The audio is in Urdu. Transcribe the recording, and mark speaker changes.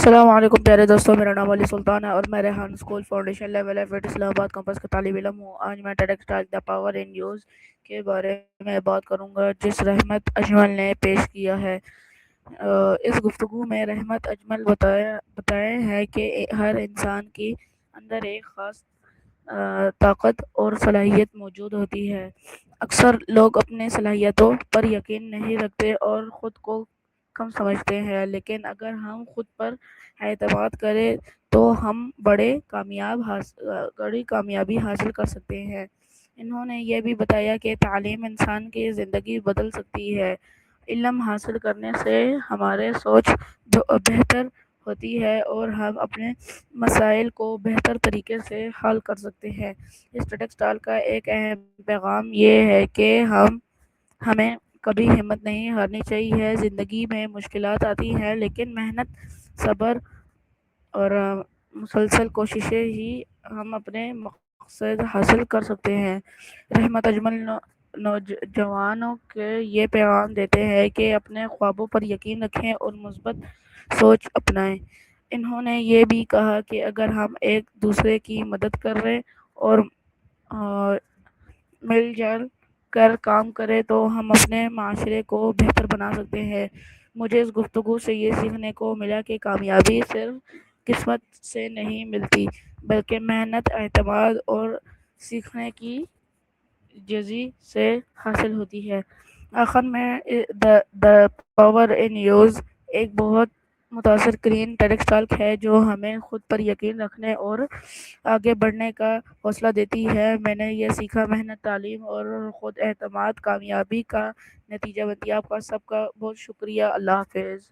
Speaker 1: السلام علیکم پیارے دوستوں، میرا نام علی سلطان ہے اور میں Rehan school foundation level F eight Islamabad campus کا طالب علم ہوں۔ آج میں TEDx talk the power in use کے بارے میں بات کروں گا جس رحمت اجمل نے پیش کیا ہے۔ اس گفتگو میں رحمت اجمل بتائے ہیں کہ ہر انسان کی اندر ایک خاص طاقت اور صلاحیت موجود ہوتی ہے۔ اکثر لوگ اپنے صلاحیتوں پر یقین نہیں رکھتے اور خود کو کم سمجھتے ہیں، لیکن اگر ہم خود پر اعتماد کریں تو ہم بڑی کامیابی حاصل کر سکتے ہیں۔ انہوں نے یہ بھی بتایا کہ تعلیم انسان کی زندگی بدل سکتی ہے۔ علم حاصل کرنے سے ہمارے سوچ بہتر ہوتی ہے اور ہم اپنے مسائل کو بہتر طریقے سے حل کر سکتے ہیں۔ اس ٹیڈکس ٹاک کا ایک اہم پیغام یہ ہے کہ ہمیں کبھی ہمت نہیں ہارنی چاہیے۔ زندگی میں مشکلات آتی ہیں، لیکن محنت، صبر اور مسلسل کوششیں ہی ہم اپنے مقصد حاصل کر سکتے ہیں۔ رحمت اجمل نوجوانوں کے یہ پیغام دیتے ہیں کہ اپنے خوابوں پر یقین رکھیں اور مثبت سوچ اپنائیں۔ انہوں نے یہ بھی کہا کہ اگر ہم ایک دوسرے کی مدد کریں اور مل جل کر کام کریں تو ہم اپنے معاشرے کو بہتر بنا سکتے ہیں۔ مجھے اس گفتگو سے یہ سیکھنے کو ملا کہ کامیابی صرف قسمت سے نہیں ملتی، بلکہ محنت، اعتماد اور سیکھنے کی جذبے سے حاصل ہوتی ہے۔ آخر میں دا پاور ان یوز ایک بہت متاثر کن ٹیڈکس ٹاک ہے جو ہمیں خود پر یقین رکھنے اور آگے بڑھنے کا حوصلہ دیتی ہے۔ میں نے یہ سیکھا، محنت، تعلیم اور خود اعتماد کامیابی کا نتیجہ بنتی ہے۔ آپ کا سب کا بہت شکریہ۔ اللہ حافظ۔